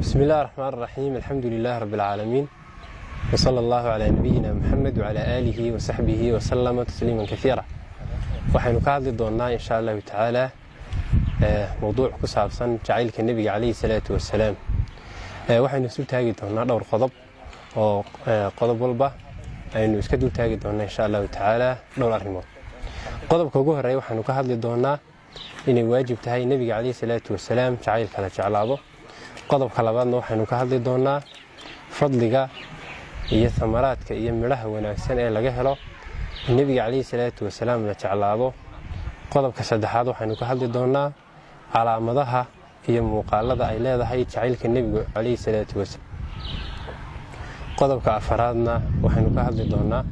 بسم الله الرحمن الرحيم. الحمد لله رب العالمين، وصلى الله على نبينا محمد وعلى آله وصحبه وسلم تسليما كثيرا. waxaynu ka hadli doonaa insha Allah taala mowduuc ku saabsan jacaylka nabiga kaleey salaatu wasalaam. waxaynu isu taagi doonaa dhowr qodob oo qodob walba aynu iska dul taagi doonaa insha Allah taala dhowr arrimood. qodobka ugu horeeya waxaynu ka hadli doonaa inay waajib tahay nabiga kaleey salaatu wasalaam jacaylka la jeclaado. qodobka labaadna waxaynu ka hadli doonaa fadliga iyo thamaraadka iyo midhaha wanaagsan ee laga helo nabiga kaleey salaatu wasalaam la jeclaado. qodobka saddexaad waxaynu ka hadli doonaa calaamadaha iyo muuqaalada ay leedahay jacaylka nabiga kaleey salaatu wasalaam. qodobka afaraadna waxaynu ka hadli doonaa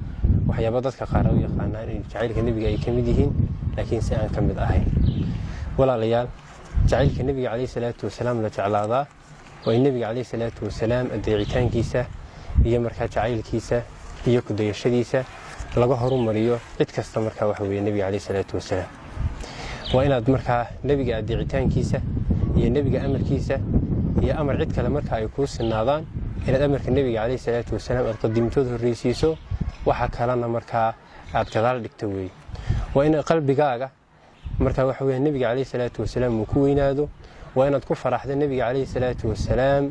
waxyaabo dadka qaar u yaqaanaan in jacaylka nabiga ay kamid yihiin laakiin si aan kamid ahayn. walaalayaal, jacaylka nabiga kaleey salaatu wasalaam la jeclaadaa waa nabiga kaleey salaatu wasalaam adeecitaankiisa iyo markaa jacaylkiisa iyo ku dayashadiisa laga horumariyo cid kasta markaa waxa weeye nabiga kaleey salaatu wasalaam. waa inaad markaa nabiga adeecitaankiisa iyo nabiga amarkiisa iyo amar cid kale markaa ay ku sinaadaan inaad amarka nabiga kaleey salaatu wasalaam aad qadimtood horeysiiso waxa kalena markaa aad gadaal dhigto weey. waa in qalbigaaga markaa waxa weeye nabiga kaleey salaatu wasalaam uu ku weynaado. waa inaad ku faraxdo nabiga kaleey salaatu wasalaam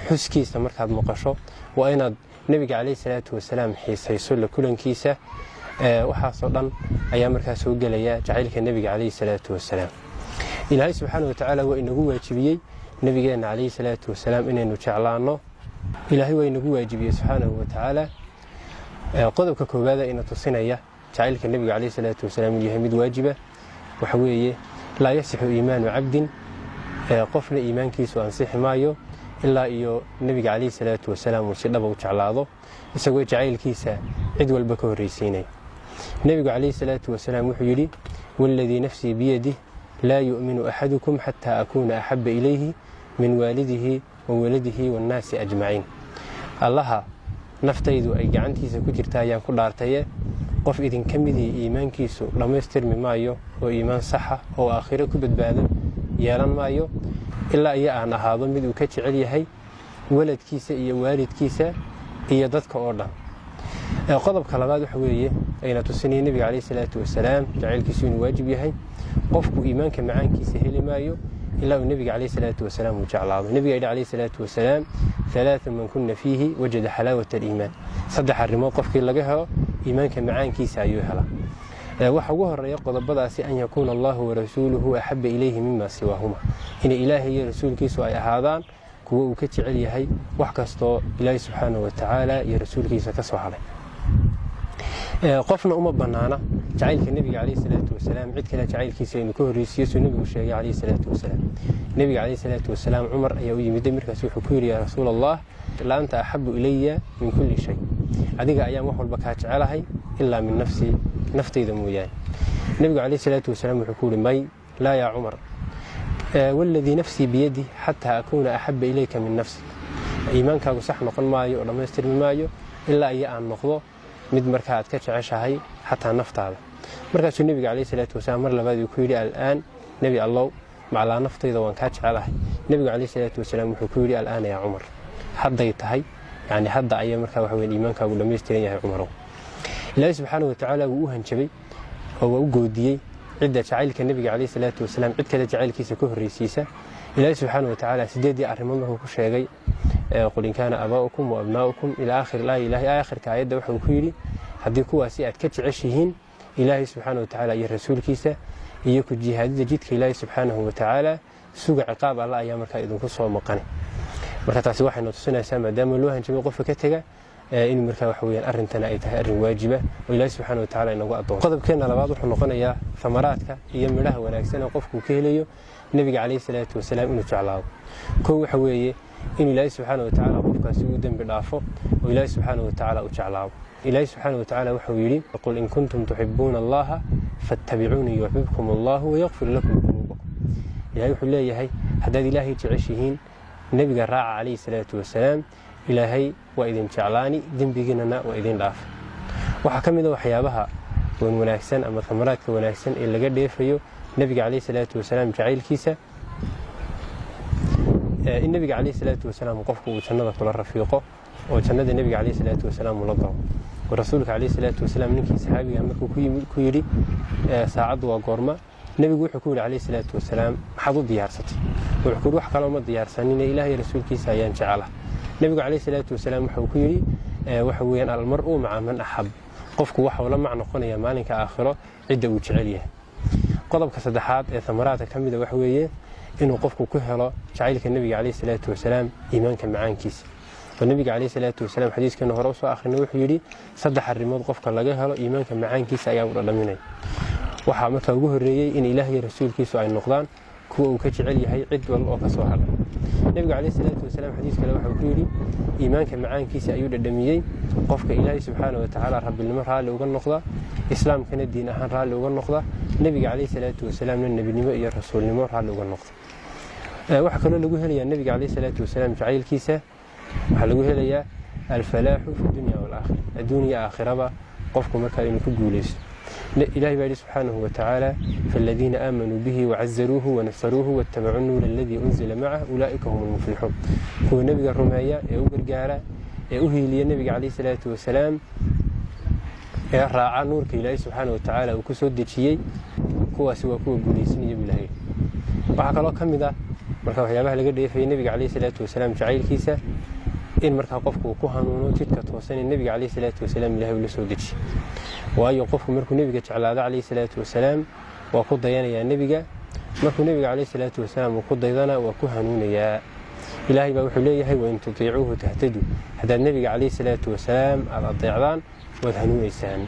xuskiisa markaad maqasho. waa inaad nabiga kaleey salaatu wasalaam xiisayso la kulankiisa. waxaasoo dhan ayaa markaa soo gelaya jacaylka nabiga kaleey salaatu wasalaam. ilaahay subxaanahu wa tacaala waa inagu waajibiyey nabigeena kaleey salaatu wasalaam inaynu jeclaano. ilaahay waa inagu waajibiyey subxaanahu wa tacaala qodobka koowaad ee ina tusinaya jacaylka nabiga kaleey salaatu wasalaam inuu yahay mid waajiba waxa weeye laa yasixu iimaanu cabdin qofna iimaankiisu ansixi maayo ilaa iyo nabiga kaleey salaatu wasalaam uu si dhab u jeclaado isagoo jacaylkiisa cid walba ka horeysiinay. nabiga kaleey salaatu wasalaam wuxuu yiri walladii nafsi biyadihi laa yu'minu ahadukum hatta akuna ahabba ilayhi min walidihi wa waladihi wan naasi ajmaciin. allaha naftaydu ay gacantiisa ku jirtaa ayaan ku dhaartaye qof idin kamidii iimaankiisu dhamaystirmi maayo oo iimaan saxa oo aakhiro ku badbaado yeelan maayo ilaa aan ahaado mid uu ka jecel yahay waladkiisa iyo waalidkiisa iyo dadka oo dhan. qodobka labaad waxa weeye ayna tusinay nabiga kaleey salaatu wasalaam jacaylkiisu inuu waajib yahay. qofku iimaanka macaankiisa heli maayo ilaa uu nabiga kaleey salaatu wasalaam uu jeclaado. nabiga kaleey salaatu wasalaam ثلاث من كنا فيه وجد حلاوة الإيمان. صدح الرماد قفك لجها إيمانك معانك سايوهلا. وحوه الرياض قضبض أن يكون الله ورسوله أحب إليه مما سواهما. إن إلهي رسول كيسو أي هذان كو كتش عليه وحكستو إلهي سبحانه وتعالى يا رسول كيسو كسو عليه. قفنا بنانا جعلك النبي عليه الصلاة والسلام عد كلا جعلك سين كهريس يسوع النبي وشيء عليه الصلاة والسلام. النبي عليه الصلاة والسلام عمر أيوي مدمر كسوح كوري يا رسول الله لا أنت أحب إلي من كل شيء. هذيك أيام وحول بكات علىها إلا من نفتي ذمويان. النبي عليه الصلاة والسلام يقول ماي لا يا عمر والذي نفسي بيدي حتى أكون أحب إليك من نفسك. إيمانك صح نقول مايو ولا ما يستلم مايو إلا أن نقضه mid marka aad ka jeceshahay xataa naftaada. markaasuu nabiga kaleey salaatu wasalaam mar labaad uu ku yiri al'aan nabi allah macla naftayda waan ka jecelahay. nabiga kaleey salaatu wasalaam wuxuu ku yiri al'aan ya umar hadday tahay yani hadda ay marka wax weyn iimaankaagu dhameystiran yahay umar. ilaahay subxaanahu wa tacaala wuu hanjabay oo uu goodiyay cidda jacaylka nabiga kaleey salaatu wasalaam cid kale jacaylkiisa ka horeysiisa. ilaahay subxaanahu wa tacaala sideedii arrimood wuxuu ku sheegay قل إن كان أباؤكم وأبناؤكم إلى آخر لا إله آخر كايدة وحو كيري هدي كواسي أتكتشعشهين إلهي سبحانه وتعالى يا رسول كيسة إياكو الجهاد جيدك إلهي سبحانه وتعالى سوق عقاب الله أيام إذن كسوا مقاني مركا تاسي واحد نتصنع سامة دام اللوها نجمي قفة كتغا إنو مركا وحويا أرنتنا أيتها أرن واجبة وإلهي سبحانه وتعالى إنه أطول قضب كينا لبعض ونقنا يا ثمراتك إيام لها وناكسنا قفكو كيليو النبي عليه الصلاة والسلام إنه تعلاو كو حويا إن الله سبحانه وتعالى قفك سودا بالعفو وإله سبحانه وتعالى أجعله. إله سبحانه وتعالى وحويلي يقول إن كنتم تحبون الله فاتبعوني يحببكم الله ويغفر لكم ذنوبكم. إلهي يقول لي هي حداد إلهي تعيشهين النبي الراعي عليه الصلاة والسلام إلهي وإذن تعلاني ذنبنا وإذن لاف. وحكم ذو حيابها والمناكسن أما ثمرات والمناكسن إلا قد يفيو النبي عليه الصلاة والسلام جعيل كيسة النبي عليه الصلاة والسلام قفكوا جنة كل رفيقه وجنة النبي عليه الصلاة والسلام ملقاه ورسولك عليه الصلاة والسلام نكي صحابي أمركو كيري ساعد وقرمة النبي وحكول عليه الصلاة والسلام حضو ديارستي وحكول وحكال وما ديارسانين إلهي رسولك سايان شعله النبي عليه الصلاة والسلام وحكولي وحويان المرء مع من أحب قفكوا وحولا مع نقونيا مالك آخرة عدة وجعليه قضبك صدحات ثمرات كمدة وحوية إنه قفكوا كهلا شعيلك النبي عليه الصلاة والسلام إيمانك معان كيس والنبي عليه الصلاة والسلام حديث كأنه رأسه آخر نوح يري صدح الرماد قفك لجهله إيمانك معان كيس أيام رلمني وحامك وجه الرجال إن إلهي رسول كيس عن النقدان كو كجعلي هي عد والله كسوهل النبي عليه الصلاة والسلام حديث كلام حبيبي إيمانك معان كيس أيود الدميين قفك إلهي سبحانه وتعالى رب المر هذا لوجا النقدة إسلام كان الدين أهان هذا لوجا النقدة النبي عليه الصلاة والسلام من النبي نبي يا رسول المر هذا لوجا النقدة وحكى له لجوه لي النبي عليه الصلاة والسلام جعل كيسه وحلقوه لي الفلاح في الدنيا والآخرة الدنيا آخرة قفكم مكان كجوليس إلهي باري سبحانه وتعالى فالذين آمنوا به وعزروه ونصروه واتبعوا النور الذي أنزل معه أولئك هم المفلحون هو النبي الرماية وقرقارة أهلي النبي عليه الصلاة والسلام راعى نور إلهي سبحانه وتعالى وكسود شيء كوا سوى كوا جوليسين يبلهي وحكى الله كم ذا marka waxyaabaha laga dheefay nabiga kaleey salaatu wasalaam jacaylkiisa in marka qofku ku hanuuno jidka toosan nabiga kaleey salaatu wasalaam ilaahay uu soo dejiyo waayo qofku markuu nabiga jeclaado kaleey salaatu wasalaam waa ku dayanaya nabiga markuu nabiga kaleey salaatu wasalaam ku daydana waa ku hanuunaya ilaahay baa wuxuu leeyahay wa in tutiicuhu tahtadu hadaa nabiga kaleey salaatu wasalaam aad adeecdaan wad hanuunaysaan